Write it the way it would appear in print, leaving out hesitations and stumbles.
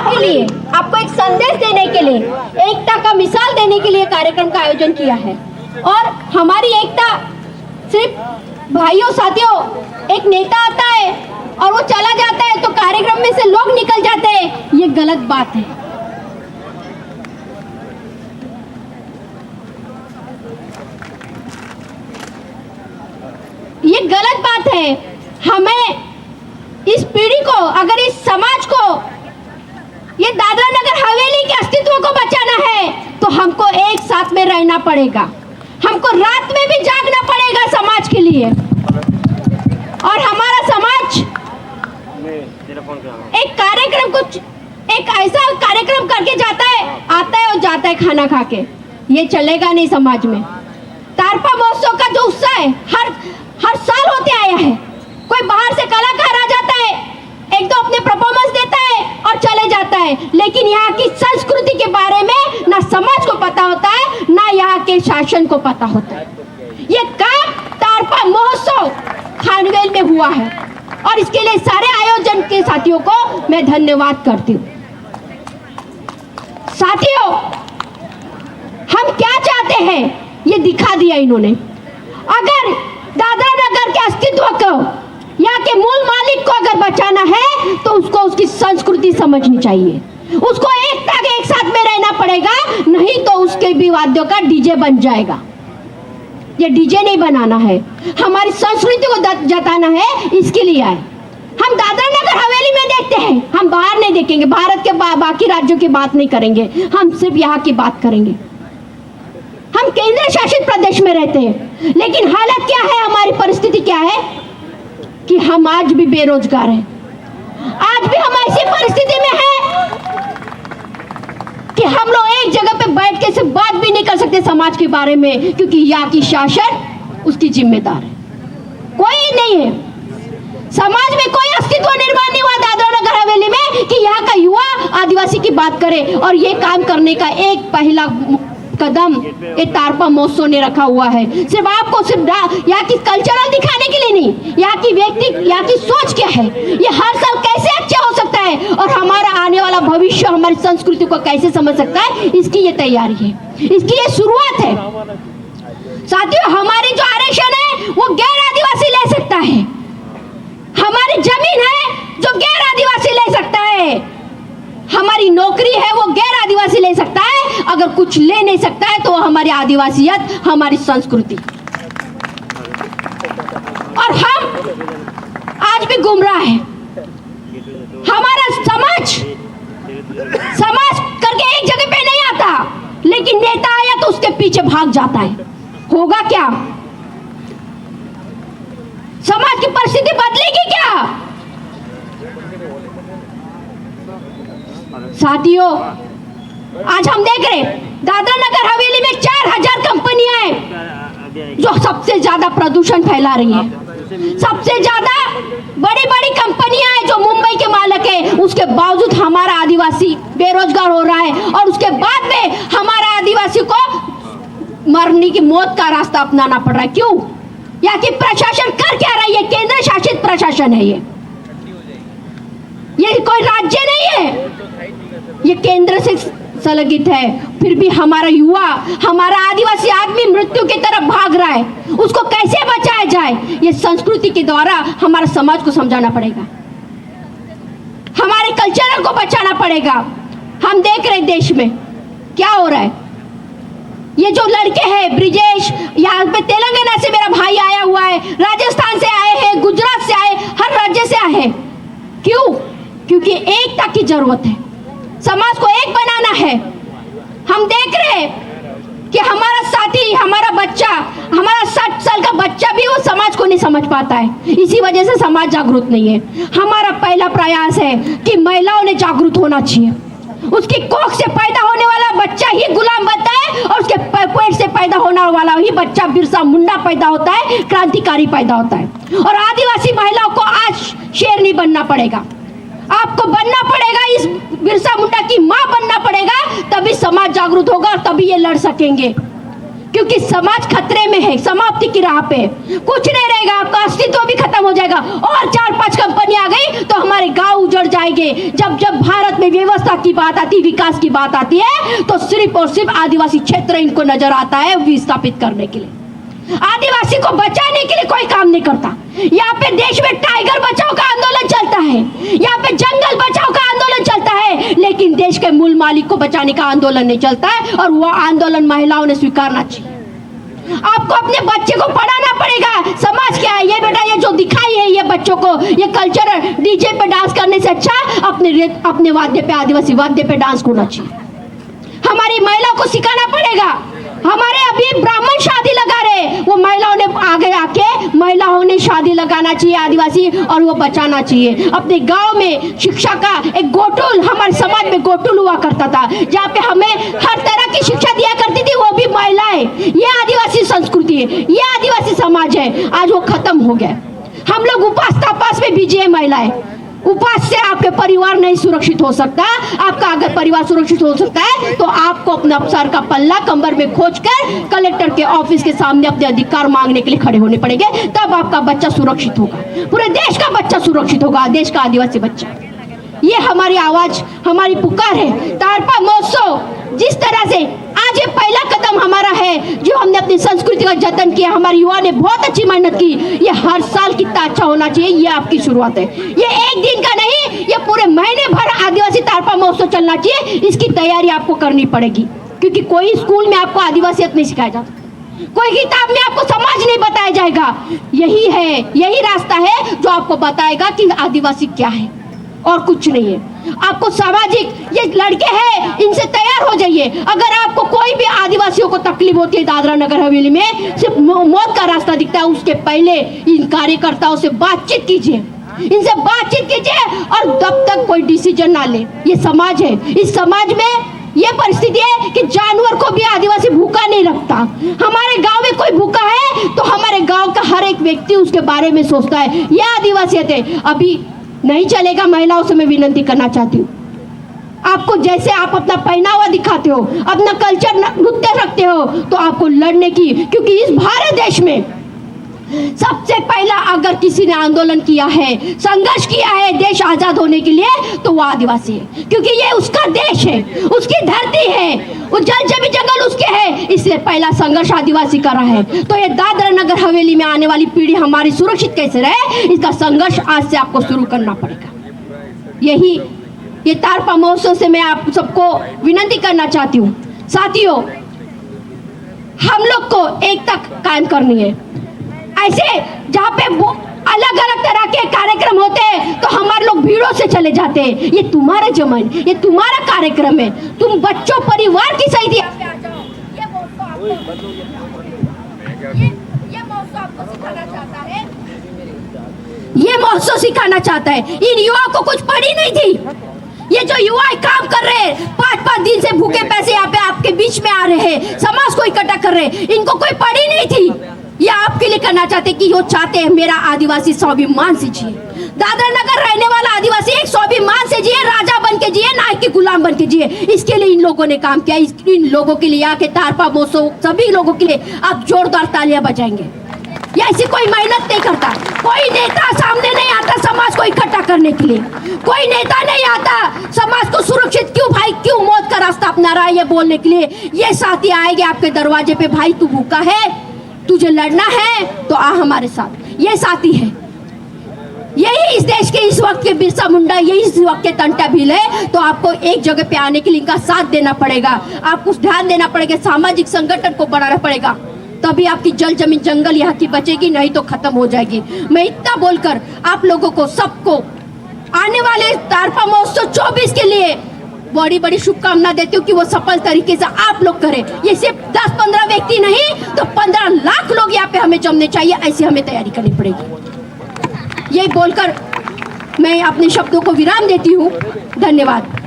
के लिए, आपको एक संदेश देने के लिए, एकता का मिसाल देने के लिए कार्यक्रम का आयोजन किया है। और हमारी एकता सिर्फ भाइयों साथियों, एक नेता आता है और वो चला जाता है तो कार्यक्रम में से लोग निकल जाते हैं, ये गलत बात है। ये गलत बात है। हमें इस पीढ़ी को, अगर इस समाज को, ये दादरा नगर हवेली के अस्तित्व को बचाना है तो हमको एक साथ में रहना पड़ेगा। हमको रात में भी जागना पड़ेगा समाज के लिए। और हमारा समाज एक कार्यक्रम, कुछ एक ऐसा कार्यक्रम करके जाता है, आता है और जाता है खाना खा के, ये चलेगा नहीं समाज में। तारपा महोत्सव का जो उत्साह है हर साल होते आया है। कोई बाहर से कलाकार आ जाता है, एक दो अपने परफॉर्मेंस देता है और चले जाता है, लेकिन यहाँ की संस्कृति के बारे में ना समाज को पता होता है, ना यहाँ के शासन को पता होता है। ये काम तारपा महोत्सव खानवेल में हुआ है और इसके लिए सारे आयोजन के साथियों को मैं धन्यवाद करती हूँ। साथियों, हम क्या चाहते हैं ये दिखा दिया इन्होंने। अगर दादरा नगर के अस्तित्व को, यहाँ के मूल मालिक को अगर बचाना है तो उसको उसकी संस्कृति समझनी चाहिए। उसको एक साथ में रहना पड़ेगा, नहीं तो उसके भी वाद्यों का डीजे बन जाएगा। ये डीजे नहीं बनाना है, हमारी संस्कृति को जताना है, इसके लिए आए। हम दादरा नगर हवेली में देखते हैं, हम बाहर नहीं देखेंगे, भारत के बाकी राज्यों की बात नहीं करेंगे, हम सिर्फ यहाँ की बात करेंगे। हम केंद्र शासित प्रदेश में रहते हैं, लेकिन हालत क्या है, हमारी परिस्थिति क्या है कि हम आज भी बेरोजगार हैं। आज भी हम ऐसी परिस्थिति में हैं कि हम लोग एक जगह पे बैठ के सिर्फ बात भी नहीं कर सकते समाज के बारे में, क्योंकि यहाँ की शासन उसकी जिम्मेदार है, कोई नहीं है। समाज में कोई अस्तित्व निर्माण नहीं हुआ दादरा नगर हवेली में कि यहाँ का युवा आदिवासी की बात करे। और ये काम करने का एक पहला कदम ये तारपा महोत्सव ने रखा हुआ है। सिर्फ आपको सिर्फ यहाँ की कल्चरल दिखाने के लिए नहीं, यहाँ की सोच क्या है, ये हर साल कैसे अच्छा हो सकता है और हमारा आने वाला भविष्य हमारी संस्कृति को कैसे समझ सकता है, इसकी ये तैयारी है, इसकी ये शुरुआत है। साथियों, हमारी जो आरक्षण है वो गैर आदिवासी ले सकता है, हमारी जमीन है जो गैर आदिवासी ले सकता है, हमारी नौकरी है वो गैर आदिवासी ले सकता है। अगर कुछ ले नहीं सकता है तो हमारी आदिवासियत, हमारी संस्कृति। और हम आज भी गुमराह है। हमारा समाज करके एक जगह पे नहीं आता, लेकिन नेता आया तो उसके पीछे भाग जाता है। होगा क्या? समाज की परिस्थिति बदलेगी क्या? साथियों, आज हम देख रहे दादरा नगर हवेली में 4000 कंपनियां हैं जो सबसे ज्यादा प्रदूषण फैला रही हैं। सबसे ज्यादा बड़ी बड़ी कंपनियां हैं जो मुंबई के मालिक है, उसके बावजूद हमारा आदिवासी बेरोजगार हो रहा है और उसके बाद में हमारा आदिवासी को मरने की मौत का रास्ता अपनाना पड़ रहा है। क्यों? यहाँ की प्रशासन कर क्या रही है? केंद्र शासित प्रशासन है ये कोई राज्य नहीं है, ये केंद्र से संलग्नित है। फिर भी हमारा युवा, हमारा आदिवासी आदमी मृत्यु की तरफ भाग रहा है, उसको कैसे बचाया जाए? ये संस्कृति के द्वारा हमारे समाज को समझाना पड़ेगा, हमारे कल्चर को बचाना पड़ेगा। हम देख रहे देश में क्या हो रहा है। ये जो लड़के हैं ब्रिजेश, यहाँ पे तेलंगाना से मेरा भाई आया हुआ है, राजस्थान से आए हैं, गुजरात से आए, हर राज्य से आए हैं। क्यों? क्योंकि एकता की जरूरत है, समाज को एक बनाना है। हम देख रहे हैं कि हमारा साथी, हमारा बच्चा, हमारा 60 साल का बच्चा भी वो समाज को नहीं समझ पाता है, इसी वजह से समाज जागरूक नहीं है। हमारा पहला प्रयास है कि महिलाओं ने जागरूक होना चाहिए। उसकी कोख से पैदा होने वाला बच्चा ही गुलाम बनता है और उसके पेट से पैदा होने वाला ही बच्चा बिरसा मुंडा पैदा होता है, क्रांतिकारी पैदा होता है। और आदिवासी महिलाओं को आज शेरनी बनना पड़ेगा, आपको बनना पड़ेगा, इस बिरसा मुंडा की मां बनना पड़ेगा, तभी समाज जागरूक होगा और तभी ये लड़ सकेंगे। क्योंकि समाज खतरे में है, समाप्ति की राह पे, कुछ नहीं रहेगा, आपका अस्तित्व भी खत्म हो जाएगा। और 4-5 कंपनी आ गई तो हमारे गांव उजड़ जाएंगे। जब जब भारत में व्यवस्था की बात आती, विकास की बात आती है, तो सिर्फ और सिर्फ आदिवासी क्षेत्र इनको नजर आता है विस्थापित करने के लिए। आदिवासी को बचाने के लिए कोई काम नहीं करता। यहाँ पे देश में टाइगर बचाओ का आंदोलन चलता है, यहाँ पे जंगल बचाओ का आंदोलन चलता है, लेकिन देश के मूल मालिक को बचाने का आंदोलन नहीं चलता है। और वह आंदोलन महिलाओं ने स्वीकारना चाहिए। आपको अपने बच्चे को पढ़ाना पड़ेगा समाज क्या है। ये बेटा, ये जो दिखाई है ये बच्चों को, ये कल्चर डीजे पे डांस करने से अच्छा अपने वाद्य पे, आदिवासी वाद्य पे डांस होना चाहिए। हमारी महिलाओं को सिखाना पड़ेगा। हमारे अभी ब्राह्मण शादी लगा रहे, वो महिलाओं ने आगे आके महिलाओं ने शादी लगाना चाहिए आदिवासी, और वो बचाना चाहिए। अपने गांव में शिक्षा का एक गोटुल, हमारे समाज में गोटुल हुआ करता था, जहाँ पे हमें हर तरह की शिक्षा दिया करती थी, वो भी महिलाएं। ये आदिवासी संस्कृति है, ये आदिवासी समाज है। आज वो खत्म हो गया। हम लोग उपास तापास में बिजी है। महिलाएं उपास से आपके परिवार नहीं सुरक्षित हो सकता। आपका अगर परिवार सुरक्षित हो सकता है तो आपको अपना अवसर का पल्ला कमर में खोजकर कलेक्टर के ऑफिस के सामने अपने अधिकार मांगने के लिए खड़े होने पड़ेंगे, तब आपका बच्चा सुरक्षित होगा। पूरे देश का बच्चा सुरक्षित होगा, देश का आदिवासी बच्चा। ये हमारी आवाज, हमारी पुकार है। तारपा महोत्सव जिस तरह से आज ये पहला कदम हमारा है, जो हमने अपनी संस्कृति का जतन किया, हमारे युवा ने बहुत अच्छी मेहनत की। ये हर साल कितना अच्छा होना चाहिए, ये आपकी शुरुआत है। ये एक दिन का नहीं, ये पूरे महीने भर आदिवासी तारपा महोत्सव चलना चाहिए। इसकी तैयारी आपको करनी पड़ेगी, क्योंकि कोई स्कूल में आपको आदिवासियत नहीं सिखाया जाता, कोई किताब में आपको समाज नहीं बताया जाएगा। यही है, यही रास्ता है जो आपको बताएगा कि आदिवासी क्या है और कुछ नहीं है। आपको सामाजिक, ये लड़के हैं, इनसे तैयार हो जाइए। अगर आपको कोई भी आदिवासियों को तकलीफ होती है दादरा नगर हवेली में, सिर्फ मौत का रास्ता दिखता है, उसके पहले इन कार्यकर्ताओं से बातचीत कीजिए, इनसे बातचीत कीजिए, और तब तक कोई डिसीजन ना ले। ये समाज है, इस समाज में ये परिस्थिति है कि जानवर को भी आदिवासी भूखा नहीं रखता। हमारे गांव में कोई भूखा है तो हमारे गांव का हर एक व्यक्ति उसके बारे में सोचता है। ये आदिवासियत है। अभी नहीं चलेगा। महिलाओं से मैं विनती करना चाहती हूँ, आपको जैसे आप अपना पहनावा दिखाते हो, अपना कल्चर नृत्य रखते हो, तो आपको लड़ने की, क्योंकि इस भारत देश में सबसे पहला अगर किसी ने आंदोलन किया है, संघर्ष किया है देश आजाद होने के लिए, तो वो आदिवासी है। क्योंकि ये उसका देश है, उसकी धरती है, वो जल जमी जंगल उसके है, इसलिए पहला संघर्ष आदिवासी कर रहा है। तो ये दादरा नगर हवेली में आने वाली पीढ़ी हमारी सुरक्षित कैसे रहे, इसका संघर्ष आज से आपको शुरू करना पड़ेगा। यही ये तारपा महोत्सव से मैं आप सबको विनती करना चाहती हूँ। साथियों, हम लोग को एकता कायम करनी है। ऐसे जहाँ पे अलग अलग तरह के कार्यक्रम होते हैं तो हमारे लोग भीड़ों से चले जाते हैं। ये तुम्हारा जमन, ये तुम्हारा कार्यक्रम है, तुम बच्चों परिवार की सही थी। ये महोत्सव सिखाना चाहता है। इन युवाओं को कुछ पड़ी नहीं थी। ये जो युवा काम कर रहे हैं, 5-5 दिन से भूखे पैसे यहाँ पे आपके बीच में आ रहे हैं, समाज को इकट्ठा कर रहे हैं, इनको कोई पड़ी नहीं थी। ये आपके लिए करना चाहते कि वो चाहते हैं मेरा आदिवासी स्वाभिमान से जिए। दादरा नगर रहने वाला आदिवासी एक स्वाभिमान से जिए, राजा बन के जिए, नायक के गुलाम बन के जिए। इसके लिए इन लोगों ने काम किया। इन लोगों के लिए आके तारपा महोत्सव, सभी लोगों के लिए आप जोरदार तालियां बजाएंगे। ये ऐसी कोई मेहनत नहीं करता, कोई नेता सामने नहीं आता समाज को इकट्ठा करने के लिए, कोई नेता नहीं आता समाज को सुरक्षित क्यों भाई, क्यों मौत का रास्ता अपना रहा है ये बोलने के लिए। ये साथी आएंगे आपके दरवाजे पे, भाई तू भूखा है, तुझे लड़ना है तो आ हमारे साथ। ये साथी है। यही इस देश के इस वक्त के बिरसा मुंडा, यही इस वक्त के तंटा भील है। तो आपको एक जगह पे आने के लिए इनका साथ देना पड़ेगा, आपको ध्यान देना पड़ेगा, सामाजिक संगठन को बढ़ाना पड़ेगा, तभी आपकी जल जमीन जंगल यहाँ की बचेगी, नहीं तो खत्म हो जाएगी। मैं इतना बोलकर आप लोगों को, सबको आने वाले तारपा महोत्सव 24 के लिए बड़ी बड़ी शुभकामना देती हूँ कि वो सफल तरीके से आप लोग करें। ये सिर्फ 10-15 व्यक्ति नहीं तो 15 लाख लोग यहाँ पे हमें जमने चाहिए, ऐसी हमें तैयारी करनी पड़ेगी। यही बोलकर मैं अपने शब्दों को विराम देती हूँ। धन्यवाद।